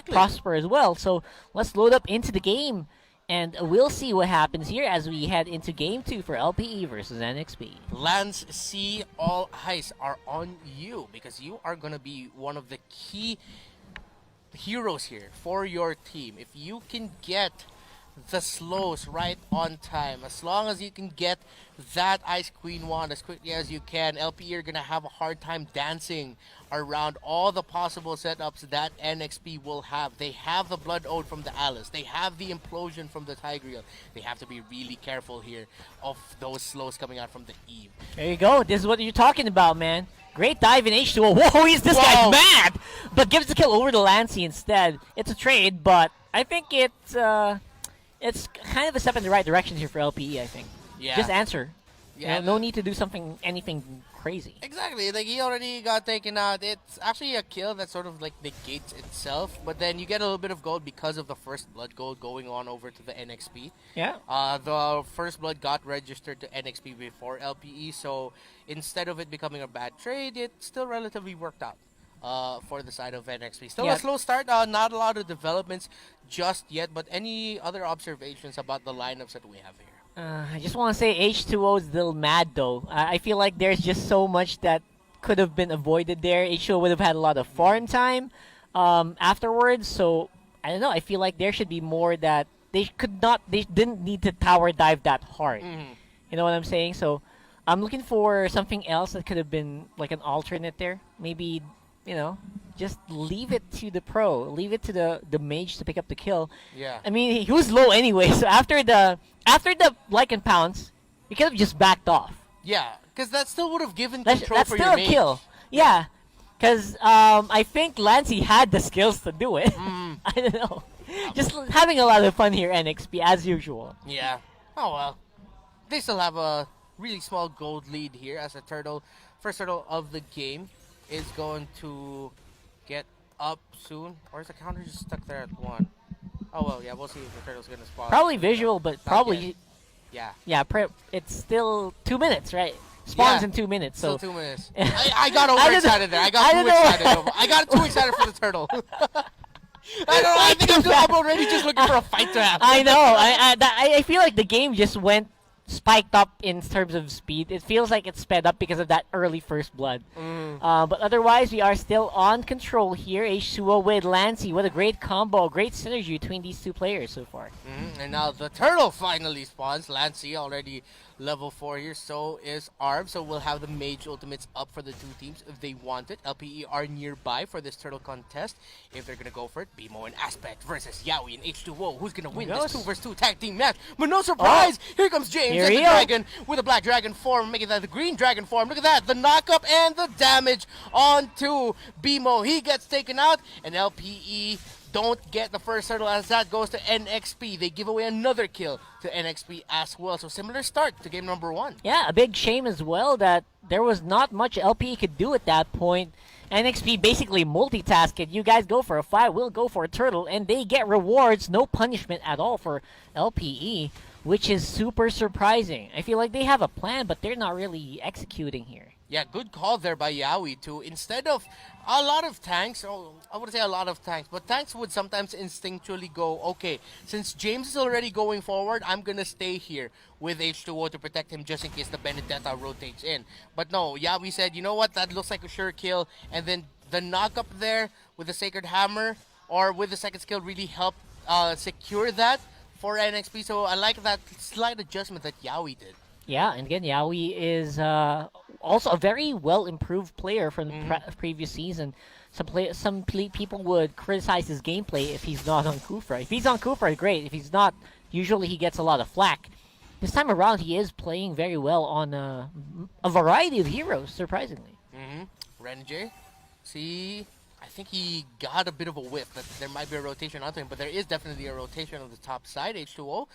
prosper as well. So let's load up into the game, and we'll see what happens here as we head into Game 2 for LPE versus NXP. Lance C, all eyes are on you because you are going to be one of the key heroes here for your team. If you can get the slows right on time, as long as you can get that Ice Queen wand as quickly as you can, LPE are going to have a hard time dancing around all the possible setups that NXP will have. They have the Blood Ode from the Alice. They have the Implosion from the Tigreal. They have to be really careful here of those slows coming out from the Eve. There you go. This is what you're talking about, man. Great dive in H2O. Whoa, this guy's mad! But gives the kill over to Lancey instead. It's a trade, but I think it's kind of a step in the right direction here for LPE, I think. Yeah. Just answer. Yeah. No need to do anything crazy. Exactly. Like, he already got taken out. It's actually a kill that sort of like negates itself, but then you get a little bit of gold because of the first blood gold going on over to the NXP. Yeah. The first blood got registered to NXP before LPE, so instead of it becoming a bad trade, it still relatively worked out for the side of NXP. Still a slow start, not a lot of developments just yet, but any other observations about the lineups that we have here? I just want to say H2O is a little mad, though. I feel like there's just so much that could have been avoided there. H2O would have had a lot of farm time afterwards, so I don't know. I feel like there should be more that they didn't need to tower dive that hard. You know what I'm saying? So I'm looking for something else that could have been like an alternate there. Maybe, you know, just leave it to the pro. Leave it to the mage to pick up the kill. Yeah. I mean, he was low anyway, so after the Lycan pounce, he could have just backed off. Yeah, because that still would have given control that's for still your a mage. kill. Yeah, because I think Lancey had the skills to do it. I don't know. Just having a lot of fun here, NXP, as usual. Yeah. Oh, well. They still have a really small gold lead here as a first turtle of the game is going to get up soon. Or is the counter just stuck there at 1? Oh, well, yeah, we'll see if the turtle's going to spawn. Probably visual, but probably... Yeah. Yeah, it's still 2 minutes, right? Spawns in 2 minutes, so... Still 2 minutes. I got overexcited there. I got too excited. I got too excited for the turtle. I don't know. I think I'm already just looking for a fight to happen. I know. I feel like the game just went spiked up in terms of speed. It feels like it's sped up because of that early first blood. But otherwise, we are still on control here. H2O with Lancey. What a great combo. Great synergy between these two players so far. And now the turtle finally spawns. Lancey already level 4 here. So is Arb. So we'll have the mage ultimates up for the two teams if they want it. LPE are nearby for this turtle contest. If they're going to go for it, BMO and Aspect versus Yaoi and H2O. Who's going to win this 2 vs 2 tag team match? But no surprise, here comes James and the dragon with a black dragon form, making that the green dragon form. Look at that, the knockup and the damage onto BMO. He gets taken out, and LPE don't get the first turtle as that goes to NXP. They give away another kill to NXP as well. So similar start to game number 1. Yeah, a big shame as well that there was not much LPE could do at that point. NXP basically multitasked it. You guys go for a fight, we'll go for a turtle, and they get rewards, no punishment at all for LPE, which is super surprising. I feel like they have a plan, but they're not really executing here. Yeah, good call there by Yaoi too. Instead of a lot of tanks, I wouldn't say a lot of tanks, but tanks would sometimes instinctually go, okay, since James is already going forward, I'm going to stay here with H2O to protect him just in case the Benedetta rotates in. But no, Yaoi said, you know what, that looks like a sure kill, and then the knock up there with the Sacred Hammer or with the second skill really helped secure that for NXP. So I like that slight adjustment that Yaoi did. Yeah, and again, Yaoi is also a very well-improved player from the previous season. Some people would criticize his gameplay if he's not on Kufra. If he's on Kufra, great. If he's not, usually he gets a lot of flack. This time around, he is playing very well on a variety of heroes, surprisingly. RENEJAY, see, I think he got a bit of a whiff that there might be a rotation onto him, but there is definitely a rotation on the top side. H2O,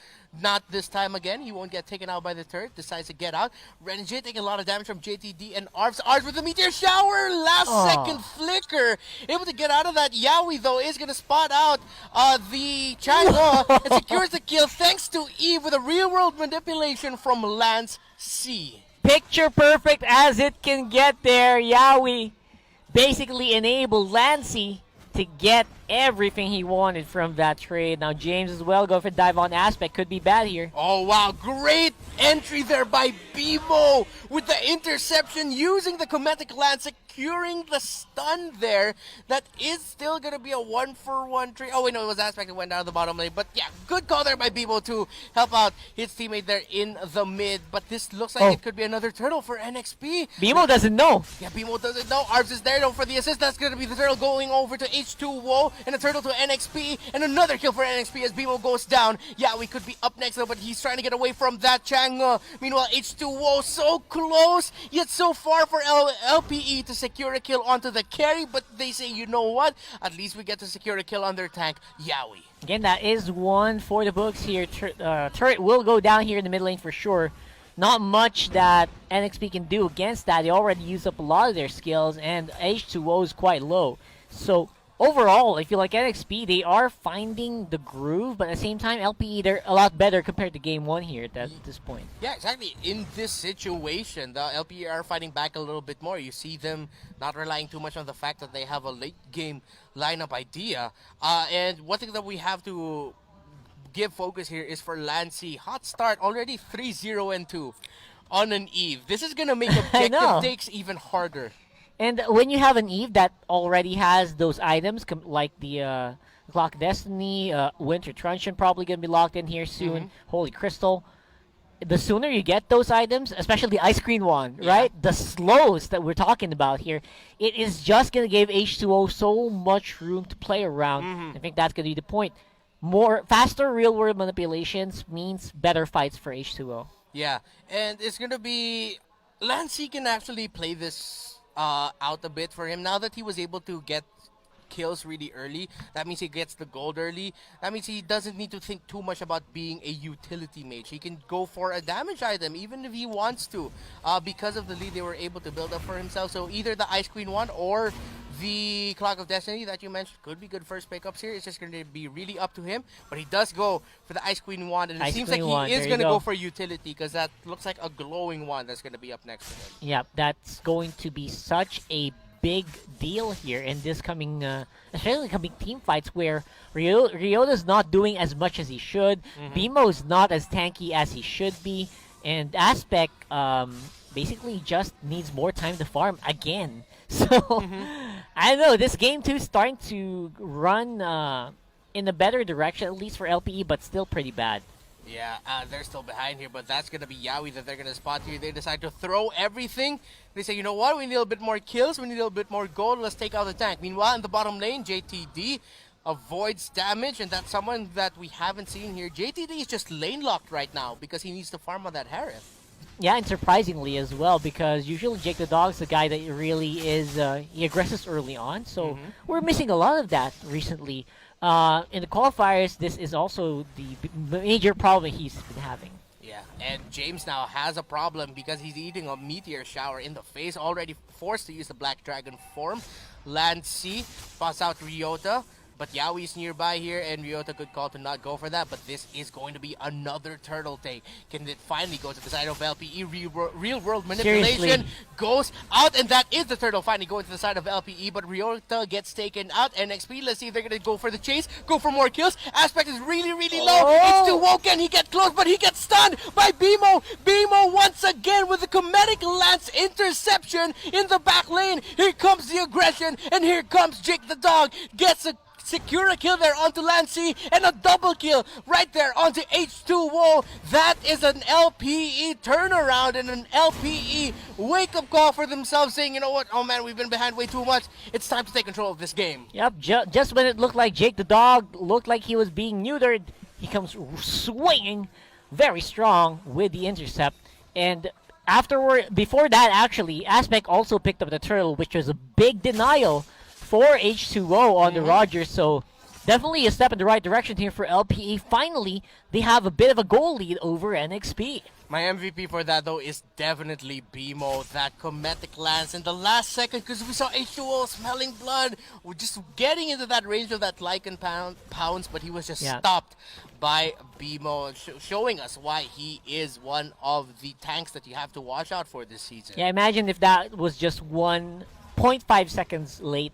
not this time again. He won't get taken out by the turret. Decides to get out. RENEJAY taking a lot of damage from JTD and Arbs. Arbs with the meteor shower. Last second flicker. Able to get out of that. Yaoi, though, is going to spot out the Chango and secures the kill thanks to Eve with a real-world manipulation from Lance C. Picture perfect as it can get there. Yaoi basically enabled Lancey to get everything he wanted from that trade. Now James as well, go for dive on Aspect. Could be bad here. Oh wow, great entry there by BMO with the interception using the Cometic Lance, securing the stun there. That is still going to be a 1-for-1 trade. Oh wait, no, it was Aspect that went down the bottom lane. But yeah, good call there by BMO to help out his teammate there in the mid. But this looks like it could be another turtle for NXP. BMO doesn't know. Yeah, BMO doesn't know. Arbs is there though for the assist. That's going to be the turtle going over to H2O and a turtle to NXP and another kill for NXP as BMO goes down. Yeah, we could be up next though, but he's trying to get away from that Chang. Meanwhile, H2O so close, yet so far for LPE to secure a kill onto the carry. But they say, you know what? At least we get to secure a kill on their tank, Yawi. Again, that is one for the books here. Turret will go down here in the mid lane for sure. Not much that NXP can do against that. They already used up a lot of their skills, and H2O is quite low. So overall, I feel like NXP, they are finding the groove, but at the same time, LPE, they're a lot better compared to Game 1 here at this point. Yeah, exactly. In this situation, the LPE are fighting back a little bit more. You see them not relying too much on the fact that they have a late game lineup idea. And one thing that we have to give focus here is for Lancy. Hot start, already 3-0-2 on an Eve. This is going to make objective takes even harder. And when you have an Eve that already has those items, like the Clock Destiny, Winter Truncheon probably going to be locked in here soon, Holy Crystal, the sooner you get those items, especially the Ice Cream one, right? The slows that we're talking about here, it is just going to give H2O so much room to play around. I think that's going to be the point. Faster real-world manipulations means better fights for H2O. Yeah, and it's going to be... Lancy can actually play this out a bit for him. Now that he was able to get kills really early, that means he gets the gold early. That means he doesn't need to think too much about being a utility mage. He can go for a damage item even if he wants to, because of the lead they were able to build up for himself. So either the Ice Queen one or the Clock of Destiny that you mentioned could be good first pickups here. It's just going to be really up to him. But he does go for the Ice Queen wand, and it seems like he is going to go for utility because that looks like a glowing one that's going to be up next to him. Yeah, that's going to be such a big deal here in this coming, especially coming team fights where Ryota's not doing as much as he should, BMO's not as tanky as he should be, and Aspect basically just needs more time to farm again. So, I don't know, this game too is starting to run in a better direction, at least for LPE, but still pretty bad. Yeah, they're still behind here, but that's going to be Yawi that they're going to spot here. They decide to throw everything. They say, you know what, we need a little bit more kills, we need a little bit more gold, let's take out the tank. Meanwhile, in the bottom lane, JTD avoids damage, and that's someone that we haven't seen here. JTD is just lane locked right now because he needs to farm on that Harith. Yeah, and surprisingly as well, because usually Jake the Dog's the guy that really is, he aggresses early on, so we're missing a lot of that recently. In the qualifiers, this is also the major problem he's been having. Yeah, and James now has a problem because he's eating a meteor shower in the face, already forced to use the Black Dragon form. Lancy pass out Ryota, but Yawi's nearby here, and Ryota could call to not go for that, but this is going to be another turtle take. Can it finally go to the side of LPE? Real world manipulation Seriously. goes out, and that is the turtle finally going to the side of LPE, but Ryota gets taken out. NXP, let's see if they're going to go for the chase, go for more kills. Aspect is really, really low. It's too woke, and he gets close, but he gets stunned by BMO. BMO once again with the Cometic Lance interception in the back lane. Here comes the aggression, and here comes Jake the Dog. Gets a secure a kill there onto Lancy, and a double kill right there onto H2O. That is an LPE turnaround and an LPE wake-up call for themselves, saying, you know what, oh man, we've been behind way too much. It's time to take control of this game. Yep, just when it looked like Jake the Dog looked like he was being neutered, he comes swinging very strong with the intercept. And before that, actually, Aspect also picked up the turtle, which was a big denial for H2O on the Rogers, so definitely a step in the right direction here for LPE. Finally, they have a bit of a goal lead over NXP. My MVP for that, though, is definitely BMO. That Cometic Lance in the last second, because we saw H2O smelling blood. We're just getting into that range of that Lycan pounds, but he was just stopped by BMO, showing us why he is one of the tanks that you have to watch out for this season. Yeah, imagine if that was just 1.5 seconds late.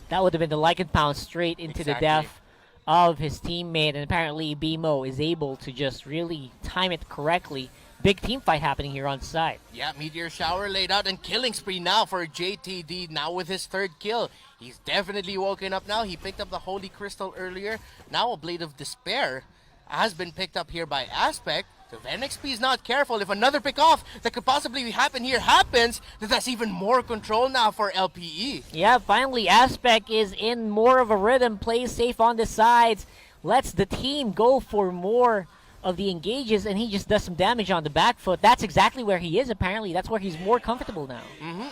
That would have been the like and pound straight into the death of his teammate, and apparently BMO is able to just really time it correctly. Big team fight happening here on side. Yeah, Meteor Shower laid out and killing spree now for JTD, now with his third kill. He's definitely woken up now. He picked up the Holy Crystal earlier. Now a Blade of Despair has been picked up here by Aspect. So if NXP is not careful, if another pick off that could possibly happen here happens, then that's even more control now for LPE. Yeah, finally Aspect is in more of a rhythm, plays safe on the sides, lets the team go for more of the engages, and he just does some damage on the back foot. That's exactly where he is, apparently. That's where he's more comfortable now.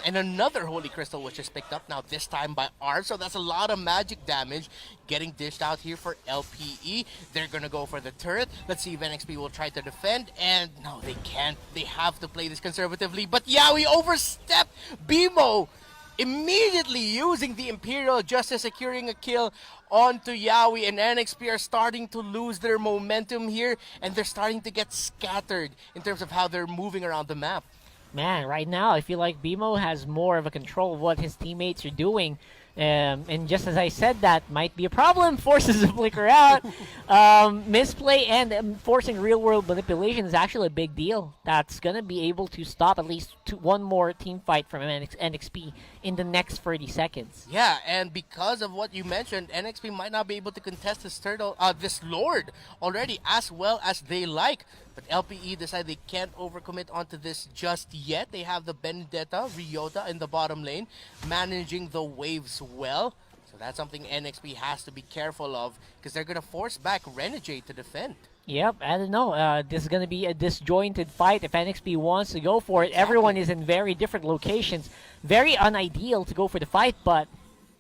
And another Holy Crystal was just picked up now, this time by Arv, so that's a lot of magic damage getting dished out here for LPE. They're gonna go for the turret. Let's see if NXP will try to defend, and no, they can't. They have to play this conservatively, but yeah, we overstepped. BMO immediately using the Imperial Justice, securing a kill onto Yawi, and NXP are starting to lose their momentum here, and they're starting to get scattered in terms of how they're moving around the map. Man, right now I feel like BMO has more of a control of what his teammates are doing. And just as I said, that might be a problem. Forces to flicker out. Misplay and forcing real-world manipulation is actually a big deal. That's going to be able to stop at least one more team fight from NXP in the next 30 seconds. Yeah, and because of what you mentioned, NXP might not be able to contest this Lord already as well as they like. But LPE decide they can't overcommit onto this just yet. They have the Benedetta, Ryota in the bottom lane, managing the waves well. So that's something NXP has to be careful of, because they're going to force back RENEJAY to defend. Yep, I don't know. This is going to be a disjointed fight if NXP wants to go for it. Exactly. Everyone is in very different locations. Very unideal to go for the fight, but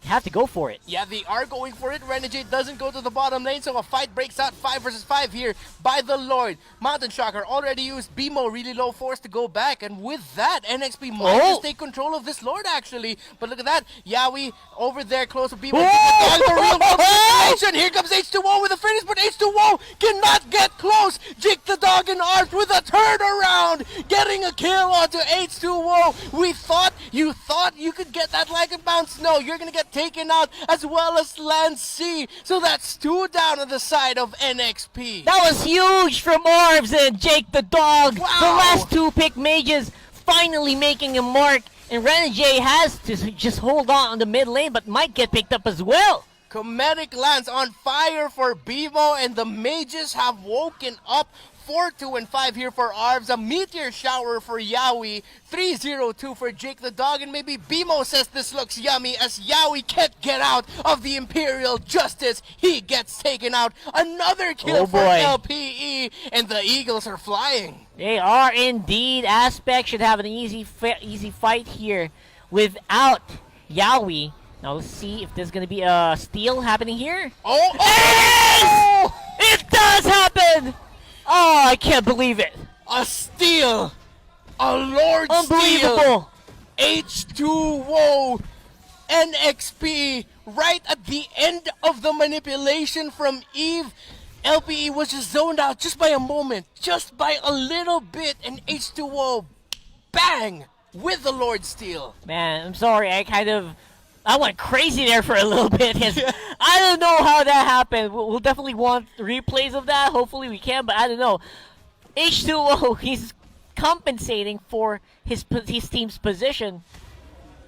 have to go for it. Yeah, they are going for it. RENEJAY doesn't go to the bottom lane, so a fight breaks out 5 versus 5 here by the Lord. Mountain Shocker already used BMO, really low force to go back, and with that, NXP might just take control of this Lord actually. But look at that, Yawi over there close to BMO. The real world. Here comes H2O with a finish, but H2O cannot get close. Jake the Dog and Arch with a turnaround, getting a kill onto H2O. You thought you could get that like and bounce. No, you're gonna get taken out, as well as Land C. So that's 2 down on the side of NXP. That was huge from Orbs and Jake the Dog. Wow. The last 2 pick mages finally making a mark, and RENEJAY has to just hold on the mid lane, but might get picked up as well. Comedic lands on fire for BMO, and the mages have woken up. 4-2 and 5 here for Arvs, a Meteor Shower for Yawi, 3-0-2 for Jake the Dog, and maybe BMO says this looks yummy as Yawi can't get out of the Imperial Justice. He gets taken out. Another kill for LPE, and the Eagles are flying. They are indeed. Aspect should have an easy fight here without Yawi. Now let's see if there's going to be a steal happening here. It does happen! Oh, I can't believe it. A steal. A Lord Unbelievable. Steal. H2O. NXP right at the end of the manipulation from Eve. LPE was just zoned out just by a moment, just by a little bit, and H2O, bang, with the Lord Steal. Man, I'm sorry, I went crazy there for a little bit. I don't know how that happened. We'll definitely want replays of that. Hopefully we can, but I don't know. H2O, he's compensating for his team's position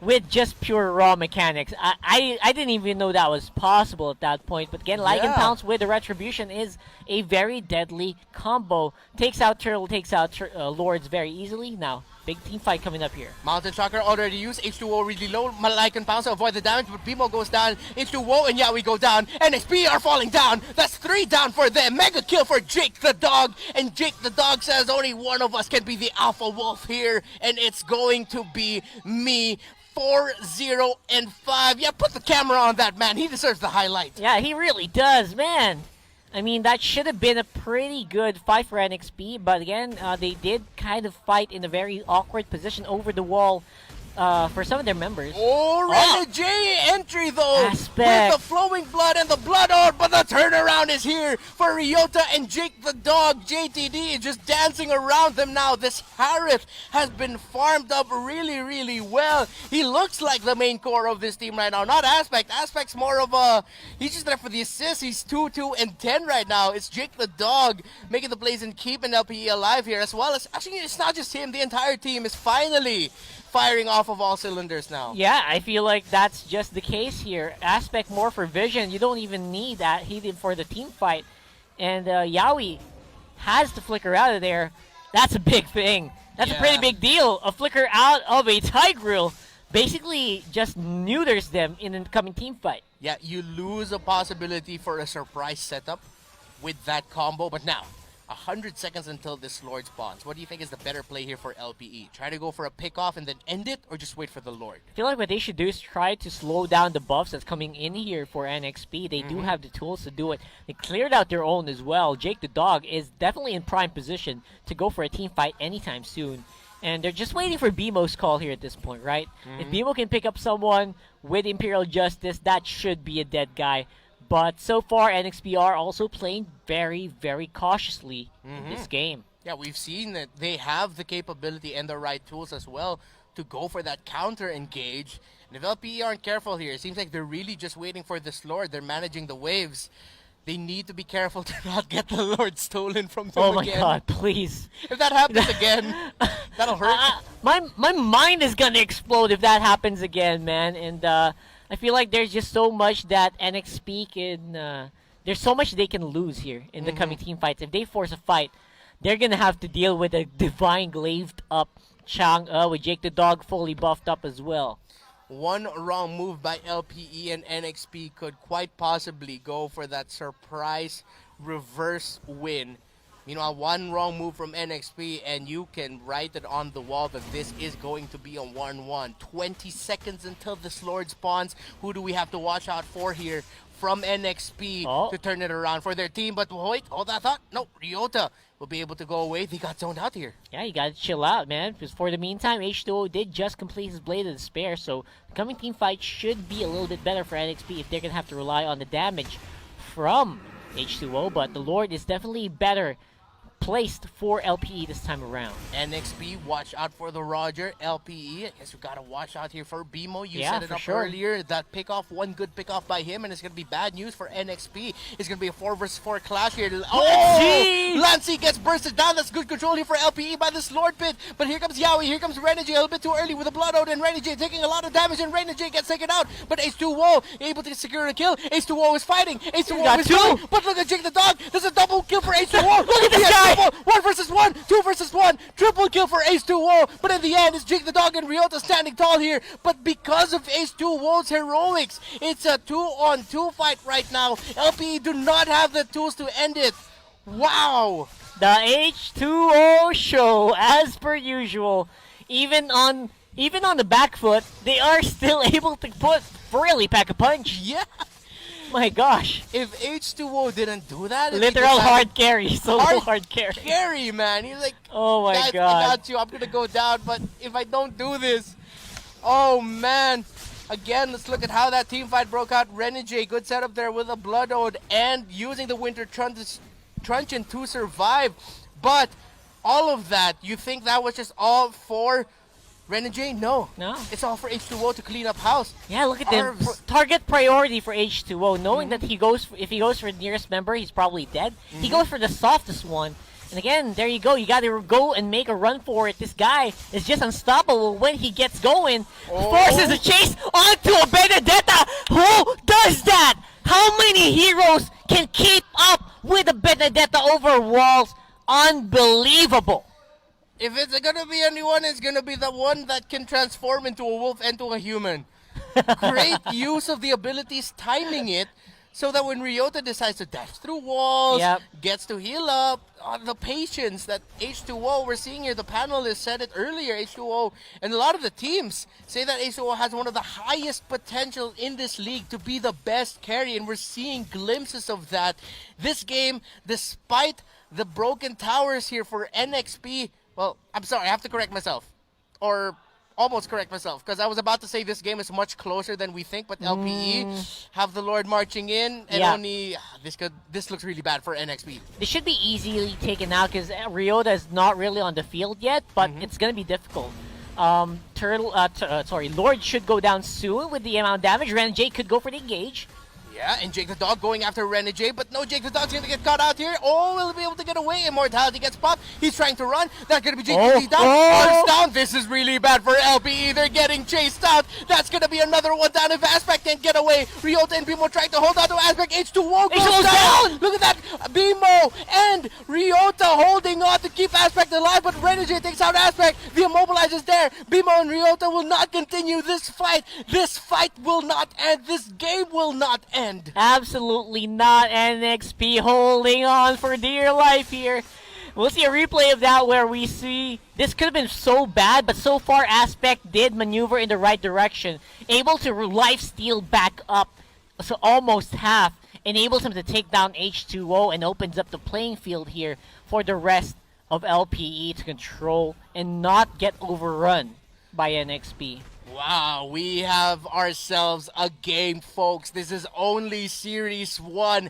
with just pure raw mechanics. I didn't even know that was possible at that point. But again, Lycan Pounce with the Retribution is a very deadly combo. Takes out Turtle, takes out Lords very easily. Now, big team fight coming up here. Mountain Shocker already used. H2O really low. Lycan Pounce to avoid the damage, but BMO goes down. H2O and Yawi go down. NXP are falling down. That's 3 down for them. Mega kill for Jake the Dog. And Jake the Dog says only one of us can be the Alpha Wolf here, and it's going to be me. 4-0 and 5. Yeah, put the camera on that man. He deserves the highlight. Yeah, he really does, man. I mean, that should have been a pretty good fight for NXP, but again, they did kind of fight in a very awkward position over the wall for some of their members. RENEJAY entry though, Aspect. with the flowing blood and the blood orb, but the turnaround is here for Ryota and Jake the Dog. JTD is just dancing around them now. This Harith has been farmed up really, really well. He looks like the main core of this team right now. Not Aspect. Aspect's more of a... He's just there for the assist. He's 2, 2, and 10 right now. It's Jake the Dog making the plays and keeping LPE alive here, as well as... Actually, it's not just him. The entire team is finally firing off of all cylinders now. Yeah, I feel like that's just the case here. Aspect more for vision. You don't even need that. He did for the team fight. And Yaoi has to flicker out of there. That's a big thing. That's a pretty big deal. A flicker out of a Tigreal basically just neuters them in the coming team fight. Yeah, you lose a possibility for a surprise setup with that combo. But now, 100 seconds until this Lord spawns. What do you think is the better play here for LPE? Try to go for a pick-off and then end it, or just wait for the Lord? I feel like what they should do is try to slow down the buffs that's coming in here for NXP. They do have the tools to do it. They cleared out their own as well. Jake the Dog is definitely in prime position to go for a team fight anytime soon. And they're just waiting for BMO's call here at this point, right? If BMO can pick up someone with Imperial Justice, that should be a dead guy. But so far, NXP are also playing very, very cautiously in this game. Yeah, we've seen that they have the capability and the right tools as well to go for that counter engage. And if LPE aren't careful here, it seems like they're really just waiting for this Lord. They're managing the waves. They need to be careful to not get the Lord stolen from them Oh again. my god, please. If that happens again, that'll hurt. My mind is gonna explode if that happens again, man. And I feel like there's just so much that NXP can... there's so much they can lose here in the coming team fights. If they force a fight, they're gonna have to deal with a Divine Glaived up Chang'e with Jake the Dog fully buffed up as well. One wrong move by LPE and NXP could quite possibly go for that surprise reverse win. Meanwhile, one wrong move from NXP and you can write it on the wall that this is going to be a 1-1. 20 seconds until this Lord spawns. Who do we have to watch out for here from NXP to turn it around for their team? But wait, hold that thought. No, Ryota will be able to go away. They got zoned out here. Yeah, you gotta chill out, man. Because for the meantime, H2O did just complete his Blade of Despair, so the coming team fight should be a little bit better for NXP if they're gonna have to rely on the damage from H2O. But the Lord is definitely better placed for LPE this time around. NXP, watch out for the Roger. LPE, I guess we gotta watch out here for BMO. You Yeah, set it for up sure. earlier. That pickoff, one good pickoff by him, and it's gonna be bad news for NXP. It's gonna be a 4 versus 4 clash here. Oh! Lancey gets bursted down. That's good control here for LPE by this Lord Pit. But here comes Yaoi. Here comes RENEJAY a little bit too early with a Blood Ode, and RENEJAY taking a lot of damage, and RENEJAY gets taken out. But H2O able to secure a kill. H2O is fighting. H2O is going. But look at Jake the Dog. There's a double kill for H2O. Look at this guy! 1 versus 1, 2 versus 1, triple kill for H2O. But in the end, it's Jake the Dog and Ryota standing tall here. But because of H2O's heroics, it's a 2-on-2 fight right now. LPE do not have the tools to end it. Wow. The H2O show, as per usual, even on the back foot, they are still able to really pack a punch. Yeah. My gosh. If H2O didn't do that, Literal hard carry, solo hard carry. Carry, man. He's like, Oh my guys, god. I got you. I'm gonna go down, but if I don't do this, oh man. Again, let's look at how that team fight broke out. RENEJAY, good setup there with a Blood Ode and using the Winter Truncheon to survive. But all of that, you think that was just all for RENEJAY? No. It's all for H2O to clean up house. Yeah, look at them. Target priority for H2O, knowing that if he goes for the nearest member, he's probably dead. He goes for the softest one. And again, there you go. You got to go and make a run for it. This guy is just unstoppable when he gets going. Forces a chase onto a Benedetta. Who does that? How many heroes can keep up with a Benedetta over walls? Unbelievable. If it's gonna be anyone, it's gonna be the one that can transform into a wolf and to a human. Great use of the abilities, timing it, so that when Ryota decides to dash through walls, gets to heal up, the patience that H2O, we're seeing here, the panelists said it earlier, H2O, and a lot of the teams say that H2O has one of the highest potential in this league to be the best carry, and we're seeing glimpses of that. This game, despite the broken towers here for NXP, well, I'm sorry, I have to correct myself. Or almost correct myself because I was about to say this game is much closer than we think, but LPE have the Lord marching in, and Yeah. only this looks really bad for NXP. This should be easily taken out because Ryota is not really on the field yet, but it's gonna be difficult. Lord should go down soon with the amount of damage. RENEJAY could go for the engage. Yeah, and Jake the Dog going after RENEJAY, but no, Jake the Dog's gonna get caught out here. Oh, will be able to get away. Immortality gets popped. He's trying to run. That's gonna be Jake the Dog. Arms down. This is really bad for LPE. They're getting chased out. That's gonna be another one down if Aspect can't get away. Ryota and BMO trying to hold on to Aspect. H2O goes down. Look at that. BMO and Ryota holding on to keep Aspect alive, but RENEJAY takes out Aspect. The immobilize is there. BMO and Ryota will not continue this fight. This fight will not end. This game will not end. Absolutely not. NXP holding on for dear life here. We'll see a replay of that where we see this could have been so bad, but so far Aspect did maneuver in the right direction, able to life steal back up, so almost half, enables him to take down H2O and opens up the playing field here for the rest of LPE to control and not get overrun by NXP. Wow, we have ourselves a game, folks. This is only Series 1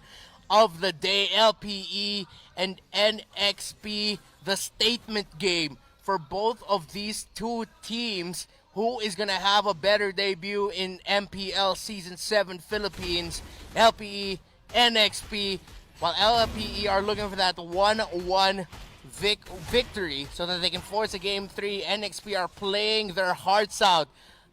of the day. LPE and NXP, the statement game for both of these two teams. Who is going to have a better debut in MPL Season 7 Philippines? LPE, NXP, while LPE are looking for that 1-1 victory so that they can force a Game 3. NXP are playing their hearts out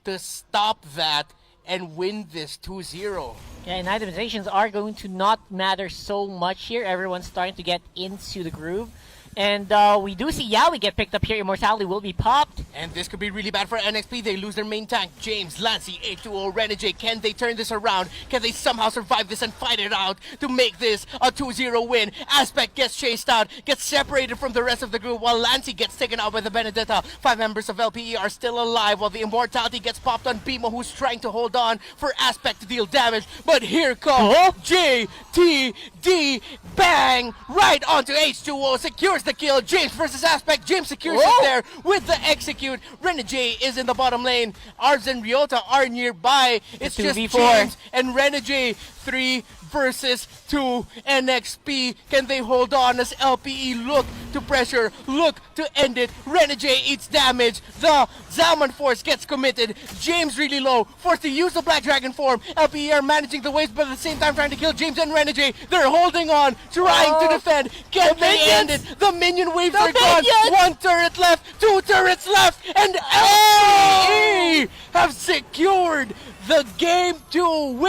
to stop that and win this 2-0. Yeah, and itemizations are going to not matter so much here. Everyone's starting to get into the groove. And we do see Yaoi get picked up here. Immortality will be popped. And this could be really bad for NXP. They lose their main tank, James, Lancey, H2O, RENEJAY. Can they turn this around? Can they somehow survive this and fight it out to make this a 2-0 win? Aspect gets chased out, gets separated from the rest of the group, while Lancey gets taken out by the Benedetta. 5 members of LPE are still alive, while the Immortality gets popped on BMO, who's trying to hold on for Aspect to deal damage. But here comes JTD. Bang! Right onto H2O. Secures the kill. James versus Aspect. James secures it there with the execute. RENEJAY is in the bottom lane. Arbs and Ryota are nearby. It's just 2v4. James and RENEJAY. 3 versus 2. NXP, can they hold on as LPE look to pressure, look to end it? RENEJAY eats damage. The Zaman Force gets committed. James really low, forced to use the Black Dragon form. LPE are managing the waves, but at the same time trying to kill James and RENEJAY. They're holding on, trying to defend. Can they end it? The minion waves are gone. 1 turret left, 2 turrets left, and LPE have secured the game to win.